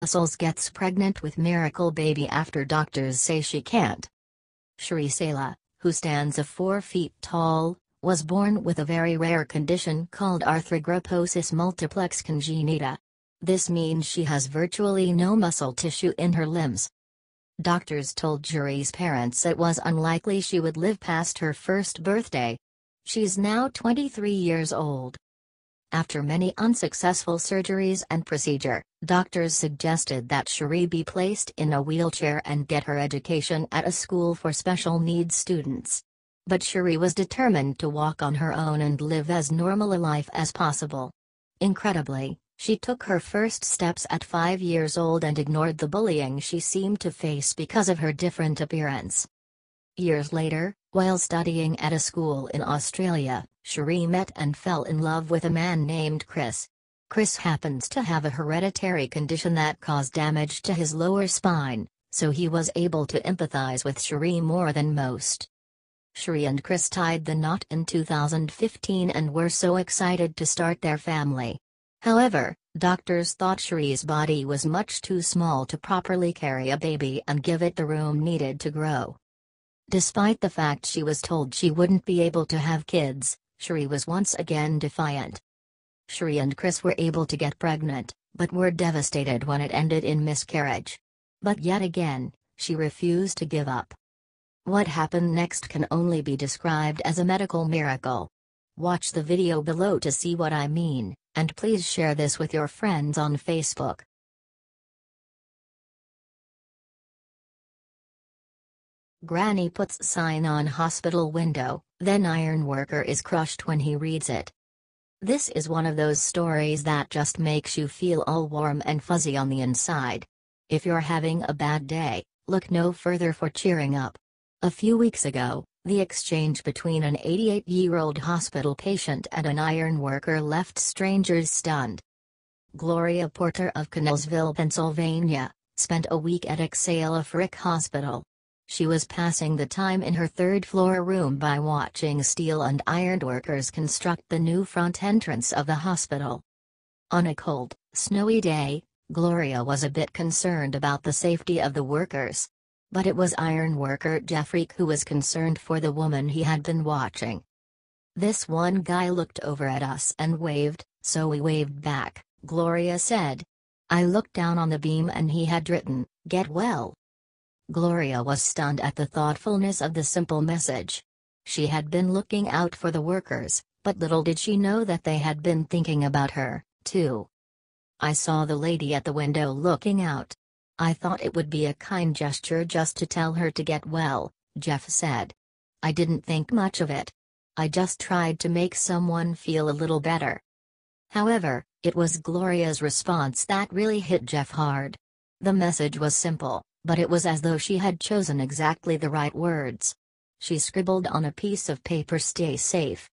Brussels gets pregnant with miracle baby after doctors say she can't. Cherie Sala, who stands 4 feet tall, was born with a very rare condition called arthrogryposis multiplex congenita. This means she has virtually no muscle tissue in her limbs. Doctors told Cherie's parents it was unlikely she would live past her first birthday. She's now 23 years old. After many unsuccessful surgeries and procedure, doctors suggested that Cherie be placed in a wheelchair and get her education at a school for special needs students. But Cherie was determined to walk on her own and live as normal a life as possible. Incredibly, she took her first steps at 5 years old and ignored the bullying she seemed to face because of her different appearance. Years later, while studying at a school in Australia, Cherie met and fell in love with a man named Chris. Chris happens to have a hereditary condition that caused damage to his lower spine, so he was able to empathize with Cherie more than most. Cherie and Chris tied the knot in 2015 and were so excited to start their family. However, doctors thought Cherie's body was much too small to properly carry a baby and give it the room needed to grow. Despite the fact she was told she wouldn't be able to have kids, Cherie was once again defiant. Cherie and Chris were able to get pregnant, but were devastated when it ended in miscarriage. But yet again, she refused to give up. What happened next can only be described as a medical miracle. Watch the video below to see what I mean, and please share this with your friends on Facebook. Granny puts sign on hospital window, then ironworker is crushed when he reads it. This is one of those stories that just makes you feel all warm and fuzzy on the inside. If you're having a bad day, look no further for cheering up. A few weeks ago, the exchange between an 88-year-old hospital patient and an ironworker left strangers stunned. Gloria Porter of Connellsville, Pennsylvania, spent a week at Exhala Frick Hospital. She was passing the time in her third-floor room by watching steel and ironworkers construct the new front entrance of the hospital. On a cold, snowy day, Gloria was a bit concerned about the safety of the workers. But it was ironworker Jeffrey who was concerned for the woman he had been watching. "This one guy looked over at us and waved, so we waved back," Gloria said. "I looked down on the beam and he had written, 'Get well.'" Gloria was stunned at the thoughtfulness of the simple message. She had been looking out for the workers, but little did she know that they had been thinking about her, too. "I saw the lady at the window looking out. I thought it would be a kind gesture just to tell her to get well," Jeff said. "I didn't think much of it. I just tried to make someone feel a little better." However, it was Gloria's response that really hit Jeff hard. The message was simple, but it was as though she had chosen exactly the right words. She scribbled on a piece of paper, "Stay safe."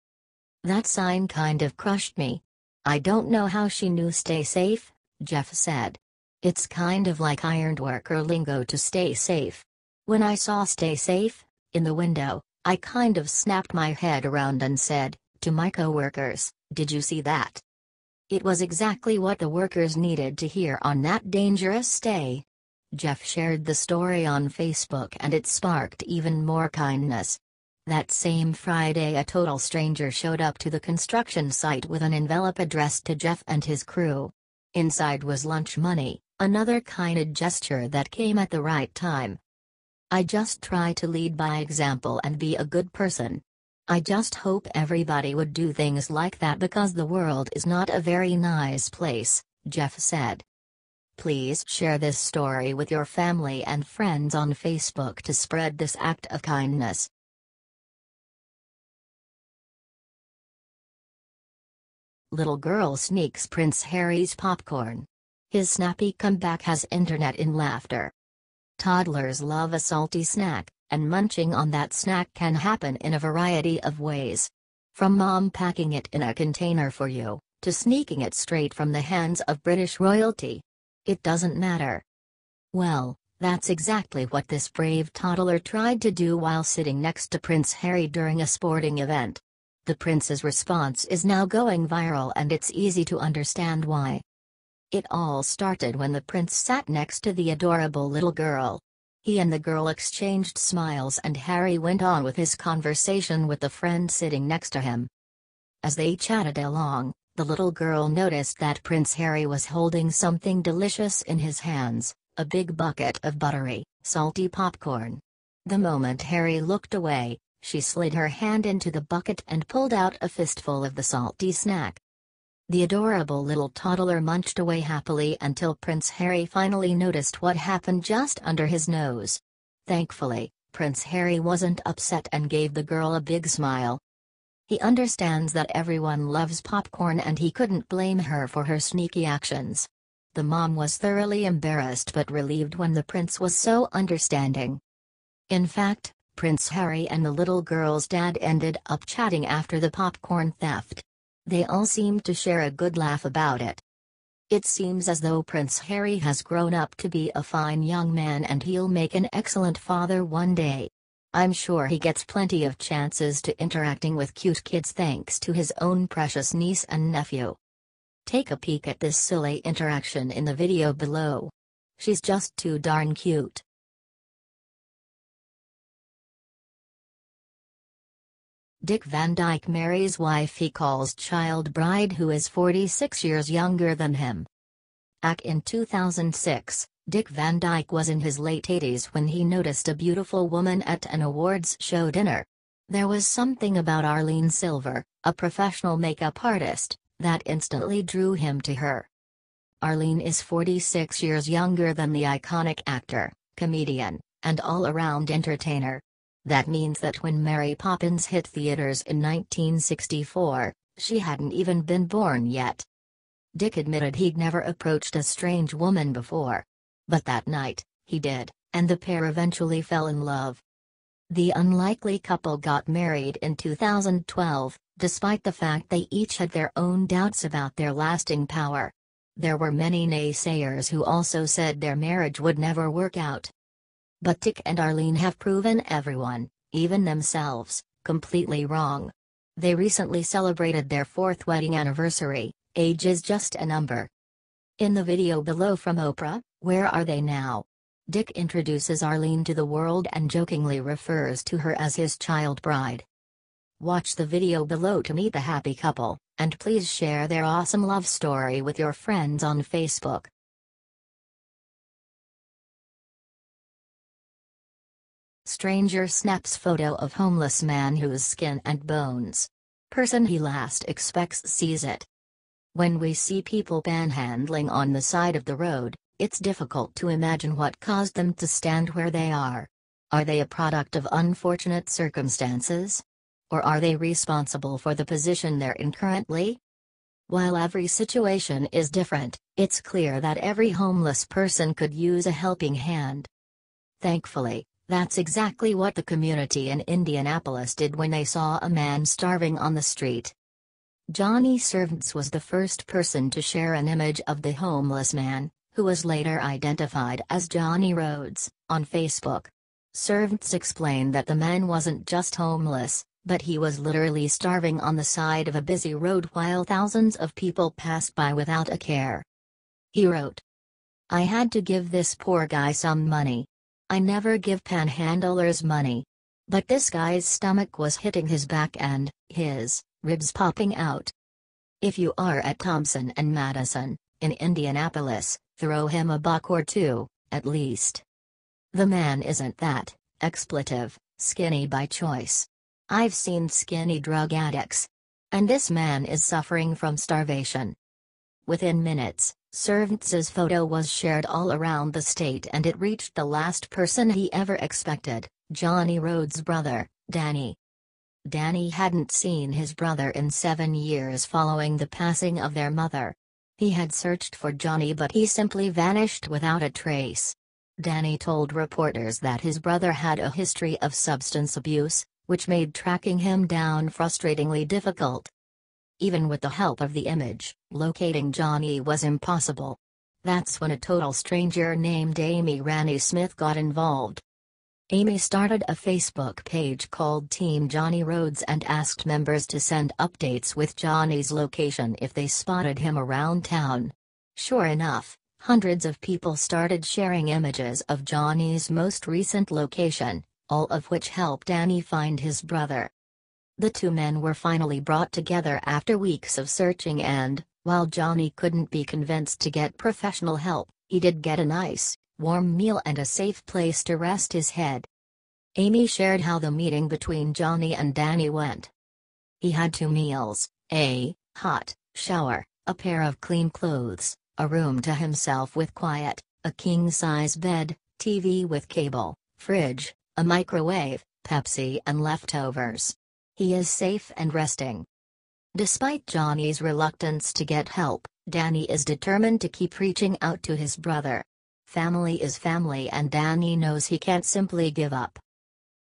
"That sign kind of crushed me." "I don't know how she knew stay safe," Jeff said. "It's kind of like ironworker lingo to stay safe. When I saw 'stay safe' in the window, I kind of snapped my head around and said, to my coworkers, 'Did you see that?' It was exactly what the workers needed to hear on that dangerous day." Jeff shared the story on Facebook and it sparked even more kindness. That same Friday, a total stranger showed up to the construction site with an envelope addressed to Jeff and his crew. Inside was lunch money, another kind gesture that came at the right time. "I just try to lead by example and be a good person. I just hope everybody would do things like that because the world is not a very nice place," Jeff said. Please share this story with your family and friends on Facebook to spread this act of kindness. Little girl sneaks Prince Harry's popcorn. His snappy comeback has internet in laughter. Toddlers love a salty snack, and munching on that snack can happen in a variety of ways. From mom packing it in a container for you, to sneaking it straight from the hands of British royalty. It doesn't matter. Well, that's exactly what this brave toddler tried to do while sitting next to Prince Harry during a sporting event. The prince's response is now going viral and it's easy to understand why. It all started when the prince sat next to the adorable little girl. He and the girl exchanged smiles and Harry went on with his conversation with the friend sitting next to him. As they chatted along, the little girl noticed that Prince Harry was holding something delicious in his hands, a big bucket of buttery, salty popcorn. The moment Harry looked away, she slid her hand into the bucket and pulled out a fistful of the salty snack. The adorable little toddler munched away happily until Prince Harry finally noticed what happened just under his nose. Thankfully, Prince Harry wasn't upset and gave the girl a big smile. He understands that everyone loves popcorn and he couldn't blame her for her sneaky actions. The mom was thoroughly embarrassed but relieved when the prince was so understanding. In fact, Prince Harry and the little girl's dad ended up chatting after the popcorn theft. They all seemed to share a good laugh about it. It seems as though Prince Harry has grown up to be a fine young man and he'll make an excellent father one day. I'm sure he gets plenty of chances to interacting with cute kids thanks to his own precious niece and nephew. Take a peek at this silly interaction in the video below. She's just too darn cute. Dick Van Dyke marries wife he calls child bride who is 46 years younger than him. Back in 2006, Dick Van Dyke was in his late 80s when he noticed a beautiful woman at an awards show dinner. There was something about Arlene Silver, a professional makeup artist, that instantly drew him to her. Arlene is 46 years younger than the iconic actor, comedian, and all-around entertainer. That means that when Mary Poppins hit theaters in 1964, she hadn't even been born yet. Dick admitted he'd never approached a strange woman before. But that night, he did, and the pair eventually fell in love. The unlikely couple got married in 2012, despite the fact they each had their own doubts about their lasting power. There were many naysayers who also said their marriage would never work out. But Dick and Arlene have proven everyone, even themselves, completely wrong. They recently celebrated their 4th wedding anniversary. Age is just a number. In the video below from Oprah, Where Are They Now?, Dick introduces Arlene to the world and jokingly refers to her as his child bride. Watch the video below to meet the happy couple, and please share their awesome love story with your friends on Facebook. Stranger snaps photo of homeless man whose skin and bones. Person he last expects sees it. When we see people panhandling on the side of the road, it's difficult to imagine what caused them to stand where they are. Are they a product of unfortunate circumstances? Or are they responsible for the position they're in currently? While every situation is different, it's clear that every homeless person could use a helping hand. Thankfully, that's exactly what the community in Indianapolis did when they saw a man starving on the street. Johnny Servants was the first person to share an image of the homeless man, who was later identified as Johnny Rhodes, on Facebook. Servants explained that the man wasn't just homeless, but he was literally starving on the side of a busy road while thousands of people passed by without a care. He wrote, "I had to give this poor guy some money. I never give panhandlers money. But this guy's stomach was hitting his back and his ribs popping out. If you are at Thompson and Madison, in Indianapolis, throw him a buck or two, at least." The man isn't that expletive skinny by choice. I've seen skinny drug addicts. And this man is suffering from starvation. Within minutes, Servants' photo was shared all around the state and it reached the last person he ever expected, Johnny Rhodes' brother, Danny. Danny hadn't seen his brother in 7 years following the passing of their mother. He had searched for Johnny but he simply vanished without a trace. Danny told reporters that his brother had a history of substance abuse, which made tracking him down frustratingly difficult. Even with the help of the image, locating Johnny was impossible. That's when a total stranger named Amy Rannie Smith got involved. Amy started a Facebook page called Team Johnny Rhodes and asked members to send updates with Johnny's location if they spotted him around town. Sure enough, hundreds of people started sharing images of Johnny's most recent location, all of which helped Danny find his brother. The two men were finally brought together after weeks of searching and, while Johnny couldn't be convinced to get professional help, he did get a nice, warm meal and a safe place to rest his head. Amy shared how the meeting between Johnny and Danny went. He had 2 meals, a hot shower, a pair of clean clothes, a room to himself with quiet, a king-size bed, TV with cable, fridge, a microwave, Pepsi and leftovers. He is safe and resting. Despite Johnny's reluctance to get help, Danny is determined to keep reaching out to his brother. Family is family and Danny knows he can't simply give up.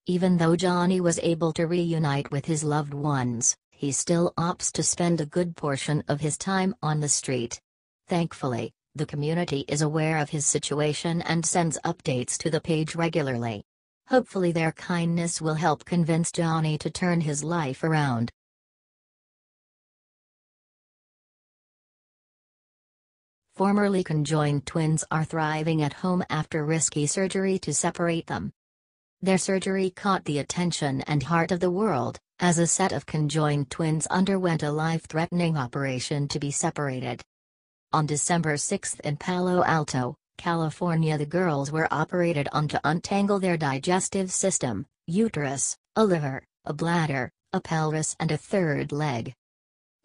Even though Johnny was able to reunite with his loved ones, he still opts to spend a good portion of his time on the street. Thankfully, the community is aware of his situation and sends updates to the page regularly. Hopefully their kindness will help convince Johnny to turn his life around. Formerly conjoined twins are thriving at home after risky surgery to separate them. Their surgery caught the attention and heart of the world, as a set of conjoined twins underwent a life-threatening operation to be separated. On December 6 in Palo Alto, California, the girls were operated on to untangle their digestive system, uterus, a liver, a bladder, a pelvis and a third leg.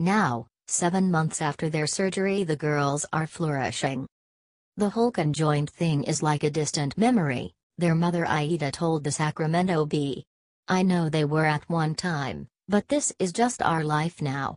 Now, 7 months after their surgery, the girls are flourishing. The whole conjoined thing is like a distant memory, their mother Aida told the Sacramento Bee. I know they were at one time, but this is just our life now.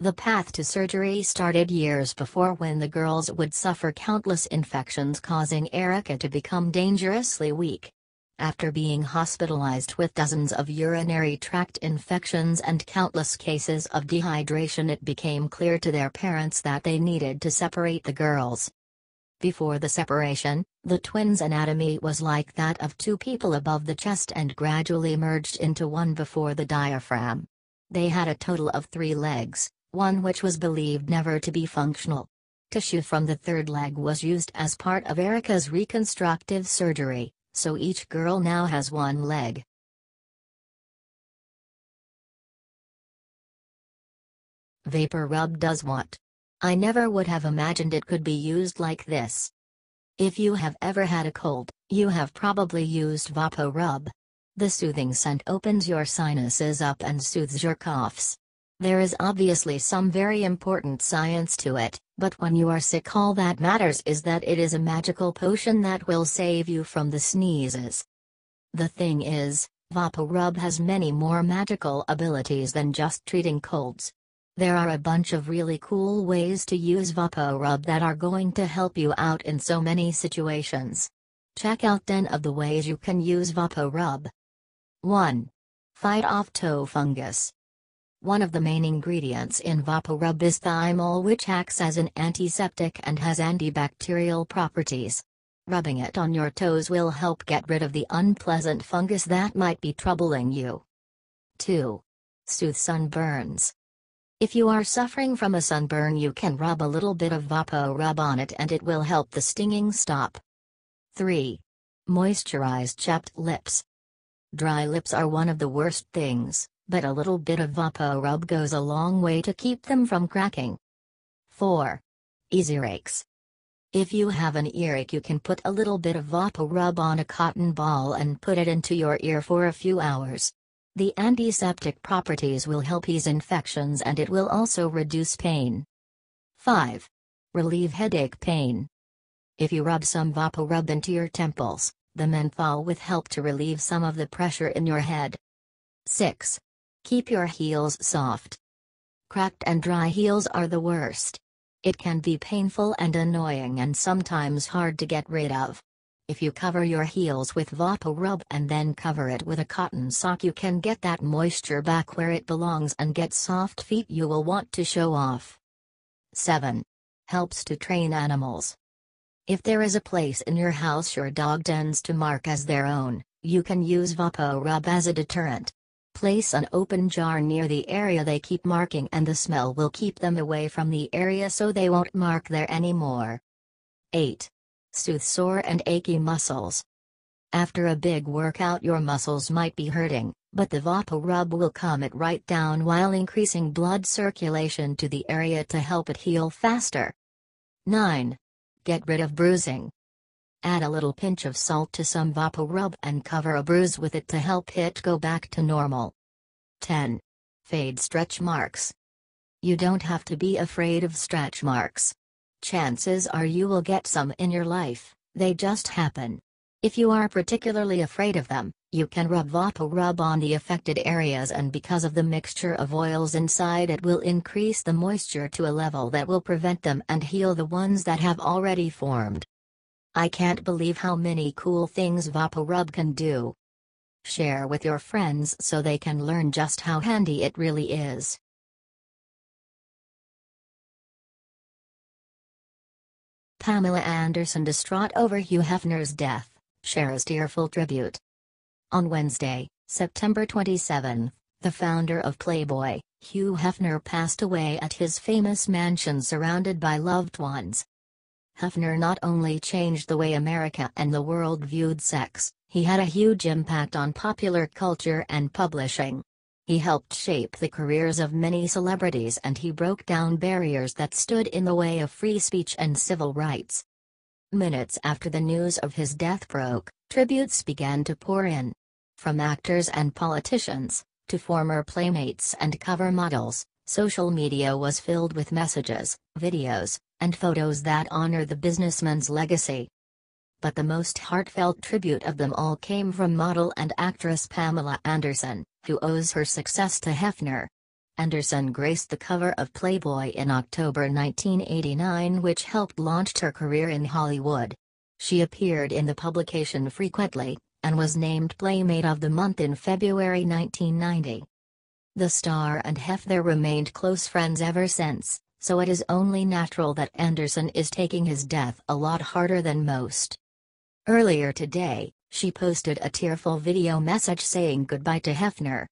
The path to surgery started years before, when the girls would suffer countless infections causing Erica to become dangerously weak. After being hospitalized with dozens of urinary tract infections and countless cases of dehydration, it became clear to their parents that they needed to separate the girls. Before the separation, the twins' anatomy was like that of two people above the chest and gradually merged into one before the diaphragm. They had a total of 3 legs, one which was believed never to be functional. Tissue from the third leg was used as part of Erica's reconstructive surgery, so each girl now has 1 leg. Vapor rub does what? I never would have imagined it could be used like this. If you have ever had a cold, you have probably used Vapor rub. The soothing scent opens your sinuses up and soothes your coughs. There is obviously some very important science to it, but when you are sick, all that matters is that it is a magical potion that will save you from the sneezes. The thing is, Vapor rub has many more magical abilities than just treating colds. There are a bunch of really cool ways to use Vapor rub that are going to help you out in so many situations. Check out 10 of the ways you can use Vapor rub. 1. Fight off toe fungus. One of the main ingredients in Vapor rub is thymol, which acts as an antiseptic and has antibacterial properties. Rubbing it on your toes will help get rid of the unpleasant fungus that might be troubling you. 2. Soothe sunburns. If you are suffering from a sunburn, you can rub a little bit of Vapor rub on it and it will help the stinging stop. 3. Moisturize chapped lips. Dry lips are one of the worst things, but a little bit of Vapor rub goes a long way to keep them from cracking. 4. Earaches. If you have an earache, you can put a little bit of Vapor rub on a cotton ball and put it into your ear for a few hours. The antiseptic properties will help ease infections and it will also reduce pain. 5. Relieve headache pain. If you rub some Vapor rub into your temples, the menthol will help to relieve some of the pressure in your head. 6. Keep your heels soft. Cracked and dry heels are the worst. It can be painful and annoying and sometimes hard to get rid of. If you cover your heels with Vapor rub and then cover it with a cotton sock, you can get that moisture back where it belongs and get soft feet you will want to show off. 7. Helps to train animals. If there is a place in your house your dog tends to mark as their own, you can use Vapor rub as a deterrent. Place an open jar near the area they keep marking and the smell will keep them away from the area so they won't mark there anymore. 8. Soothe sore and achy muscles. After a big workout your muscles might be hurting, but the VapoRub will calm it right down while increasing blood circulation to the area to help it heal faster. 9. Get rid of bruising. Add a little pinch of salt to some VapoRub and cover a bruise with it to help it go back to normal. 10. Fade stretch marks. You don't have to be afraid of stretch marks. Chances are you will get some in your life, they just happen. If you are particularly afraid of them, you can rub VapoRub on the affected areas, and because of the mixture of oils inside it will increase the moisture to a level that will prevent them and heal the ones that have already formed. I can't believe how many cool things VapoRub can do. Share with your friends so they can learn just how handy it really is. Pamela Anderson distraught over Hugh Hefner's death, shares tearful tribute. On Wednesday, September 27, the founder of Playboy, Hugh Hefner passed away at his famous mansion surrounded by loved ones. Hefner not only changed the way America and the world viewed sex, he had a huge impact on popular culture and publishing. He helped shape the careers of many celebrities and he broke down barriers that stood in the way of free speech and civil rights. Minutes after the news of his death broke, tributes began to pour in. From actors and politicians, to former playmates and cover models, social media was filled with messages, videos, and photos that honor the businessman's legacy. But the most heartfelt tribute of them all came from model and actress Pamela Anderson, who owes her success to Hefner. Anderson graced the cover of Playboy in October 1989, which helped launch her career in Hollywood. She appeared in the publication frequently, and was named Playmate of the Month in February 1990. The star and Hefner remained close friends ever since, so it is only natural that Anderson is taking his death a lot harder than most. Earlier today, she posted a tearful video message saying goodbye to Hefner.